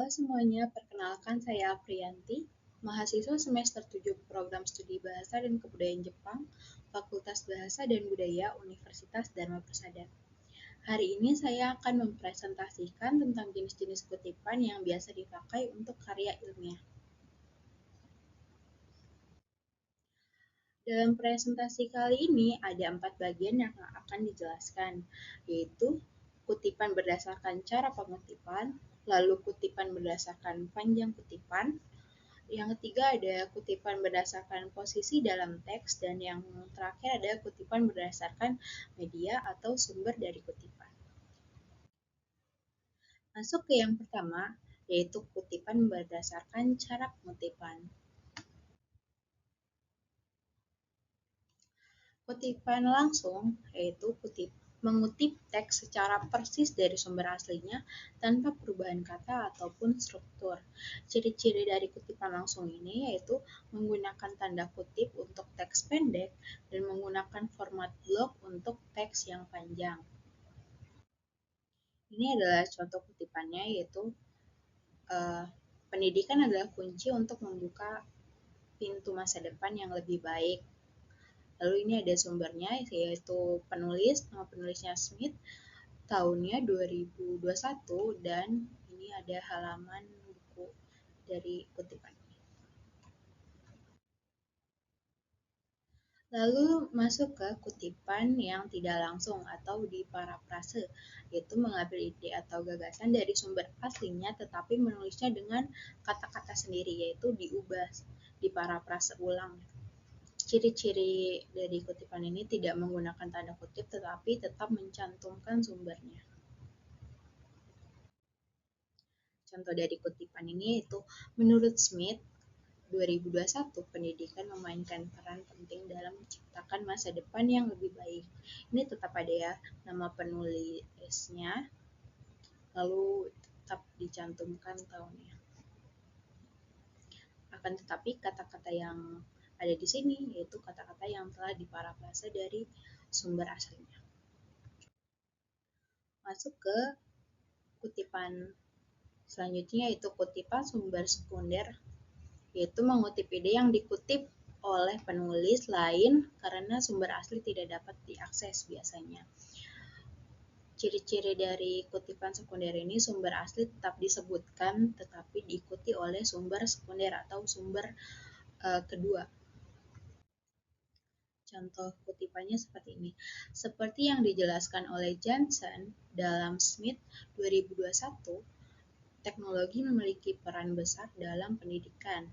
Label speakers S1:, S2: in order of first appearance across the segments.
S1: Semuanya, perkenalkan saya Apriyanti, mahasiswa semester 7 Program Studi Bahasa dan Kebudayaan Jepang, Fakultas Bahasa dan Budaya Universitas Dharma Persada. Hari ini saya akan mempresentasikan tentang jenis-jenis kutipan yang biasa dipakai untuk karya ilmiah. Dalam presentasi kali ini ada 4 bagian yang akan dijelaskan, yaitu kutipan berdasarkan cara pengutipan, lalu kutipan berdasarkan panjang kutipan, yang ketiga ada kutipan berdasarkan posisi dalam teks, dan yang terakhir ada kutipan berdasarkan media atau sumber dari kutipan. Masuk ke yang pertama, yaitu kutipan berdasarkan cara pengutipan. Kutipan langsung, yaitu mengutip teks secara persis dari sumber aslinya tanpa perubahan kata ataupun struktur. Ciri-ciri dari kutipan langsung ini yaitu menggunakan tanda kutip untuk teks pendek dan menggunakan format blok untuk teks yang panjang. Ini adalah contoh kutipannya, yaitu pendidikan adalah kunci untuk membuka pintu masa depan yang lebih baik. Lalu ini ada sumbernya, yaitu nama penulisnya Smith, tahunnya 2021, dan ini ada halaman buku dari kutipan ini. Lalu masuk ke kutipan yang tidak langsung atau diparafrase, yaitu mengambil ide atau gagasan dari sumber aslinya tetapi menulisnya dengan kata-kata sendiri, yaitu diubah, diparafrase ulang. Ciri-ciri dari kutipan ini tidak menggunakan tanda kutip tetapi tetap mencantumkan sumbernya. Contoh dari kutipan ini yaitu, menurut Smith, 2021, pendidikan memainkan peran penting dalam menciptakan masa depan yang lebih baik. Ini tetap ada ya nama penulisnya, lalu tetap dicantumkan tahunnya. Akan tetapi kata-kata yang ada di sini yaitu kata-kata yang telah diparafrase dari sumber aslinya. Masuk ke kutipan selanjutnya, yaitu kutipan sumber sekunder, yaitu mengutip ide yang dikutip oleh penulis lain karena sumber asli tidak dapat diakses biasanya. Ciri-ciri dari kutipan sekunder ini, sumber asli tetap disebutkan tetapi diikuti oleh sumber sekunder atau sumber kedua. Contoh kutipannya seperti ini. Seperti yang dijelaskan oleh Johnson dalam Smith 2021, teknologi memiliki peran besar dalam pendidikan.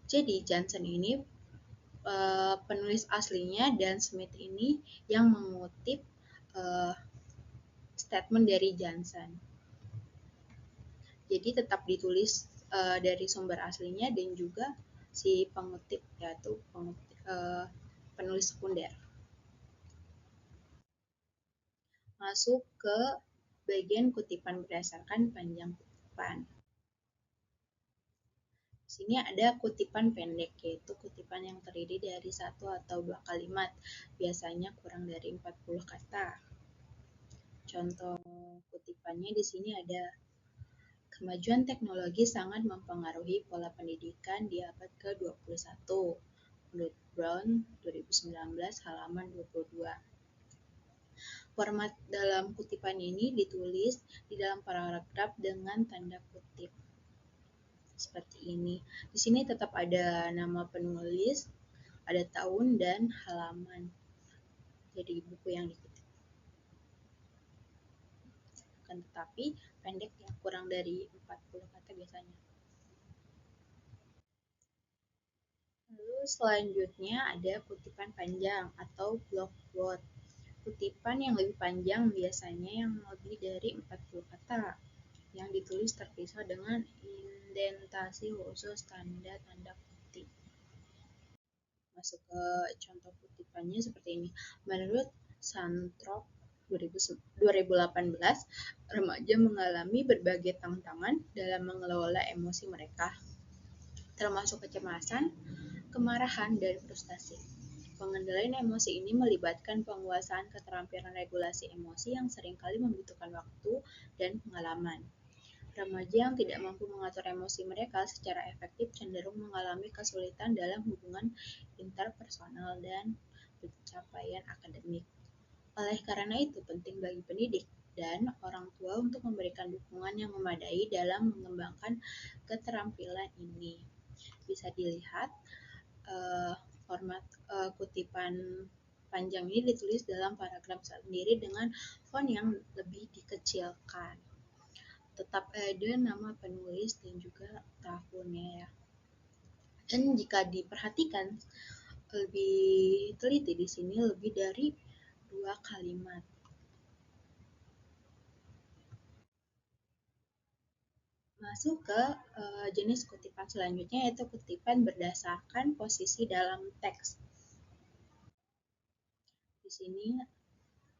S1: Jadi Johnson ini penulis aslinya dan Smith ini yang mengutip statement dari Johnson. Jadi tetap ditulis dari sumber aslinya dan juga si pengutip, yaitu penulis sekunder. Masuk ke bagian kutipan berdasarkan panjang kutipan. Di sini ada kutipan pendek, yaitu kutipan yang terdiri dari 1 atau 2 kalimat, biasanya kurang dari 40 kata. Contoh kutipannya di sini ada, kemajuan teknologi sangat mempengaruhi pola pendidikan di abad ke-21. Menurut Brown 2019 halaman 22. Format dalam kutipan ini ditulis di dalam paragraf dengan tanda kutip. Seperti ini. Di sini tetap ada nama penulis, ada tahun dan halaman. Jadi buku yang dikutip. Akan tetapi pendek ya, kurang dari 40 kata biasanya. Lalu selanjutnya ada kutipan panjang atau block quote. Kutipan yang lebih panjang biasanya yang lebih dari 40 kata, yang ditulis terpisah dengan indentasi khusus tanda kutip. Masuk ke contoh kutipannya seperti ini. Menurut Santrop 2018, remaja mengalami berbagai tantangan dalam mengelola emosi mereka, termasuk kecemasan, kemarahan, dan frustasi. Pengendalian emosi ini melibatkan penguasaan keterampilan regulasi emosi yang seringkali membutuhkan waktu dan pengalaman. Remaja yang tidak mampu mengatur emosi mereka secara efektif cenderung mengalami kesulitan dalam hubungan interpersonal dan pencapaian akademik. Oleh karena itu, penting bagi pendidik dan orang tua untuk memberikan dukungan yang memadai dalam mengembangkan keterampilan ini. Bisa dilihat format kutipan panjang ini ditulis dalam paragraf sendiri dengan font yang lebih dikecilkan. Tetap ada nama penulis dan juga tahunnya ya. Dan jika diperhatikan lebih teliti di sini lebih dari 2 kalimat. Masuk ke jenis kutipan selanjutnya yaitu kutipan berdasarkan posisi dalam teks. Di sini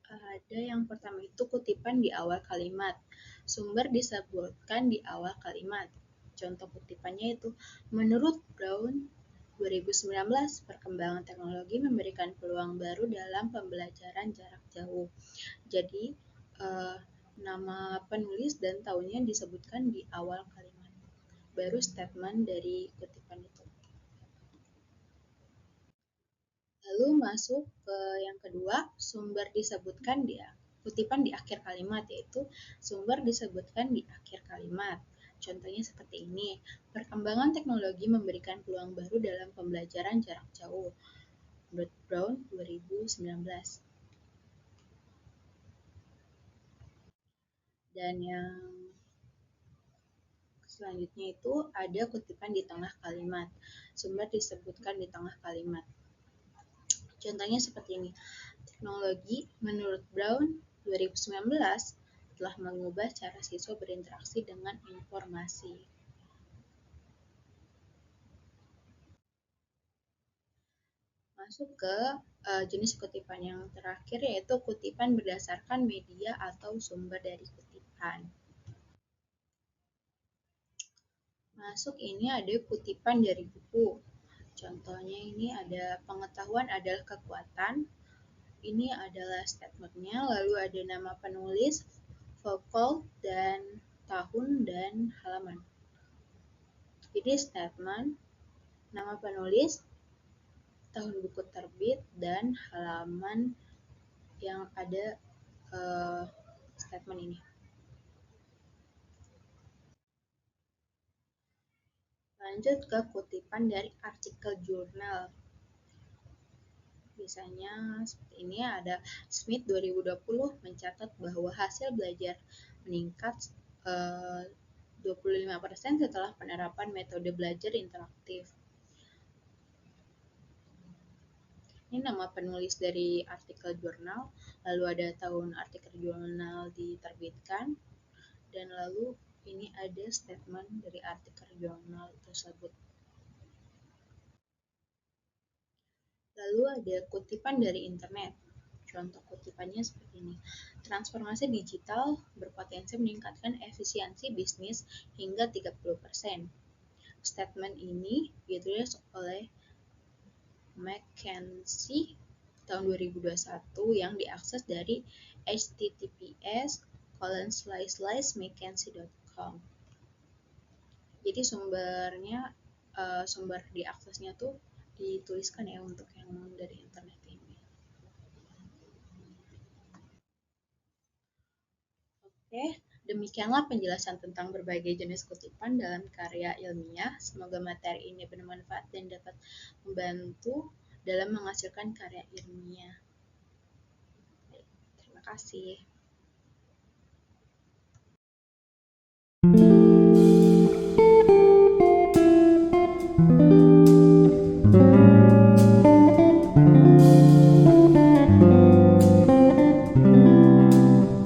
S1: ada yang pertama itu kutipan di awal kalimat. Sumber disebutkan di awal kalimat. Contoh kutipannya itu, menurut Brown 2019, perkembangan teknologi memberikan peluang baru dalam pembelajaran jarak jauh. Jadi, nama penulis dan tahunnya disebutkan di awal kalimat. Baru statement dari kutipan itu. Lalu masuk ke yang kedua, sumber disebutkan di kutipan di akhir kalimat, yaitu sumber disebutkan di akhir kalimat. Contohnya seperti ini, perkembangan teknologi memberikan peluang baru dalam pembelajaran jarak jauh. Menurut Brown 2019. Dan yang selanjutnya itu ada kutipan di tengah kalimat. Sumber disebutkan di tengah kalimat. Contohnya seperti ini. Teknologi menurut Brown 2019 telah mengubah cara siswa berinteraksi dengan informasi. Masuk ke jenis kutipan yang terakhir yaitu kutipan berdasarkan media atau sumber dari kutipan. Masuk ini ada kutipan dari buku. Contohnya ini ada pengetahuan adalah kekuatan. Ini adalah statementnya, lalu ada nama penulis, Foucault, dan tahun dan halaman. Jadi statement, nama penulis, tahun buku terbit, dan halaman yang ada statement ini. Lanjut ke kutipan dari artikel jurnal. Misalnya seperti ini ada Smith 2020 mencatat bahwa hasil belajar meningkat 25% setelah penerapan metode belajar interaktif. Ini nama penulis dari artikel jurnal, lalu ada tahun artikel jurnal diterbitkan, dan lalu ini ada statement dari artikel jurnal tersebut. Lalu ada kutipan dari internet. Contoh kutipannya seperti ini. Transformasi digital berpotensi meningkatkan efisiensi bisnis hingga 30%. Statement ini ditulis oleh McKinsey tahun 2021 yang diakses dari https://mckinsey.com. Jadi sumber diaksesnya tuh dituliskan ya untuk yang dari internet ini. Oke, demikianlah penjelasan tentang berbagai jenis kutipan dalam karya ilmiah. Semoga materi ini bermanfaat dan dapat membantu dalam menghasilkan karya ilmiah. Baik, terima kasih.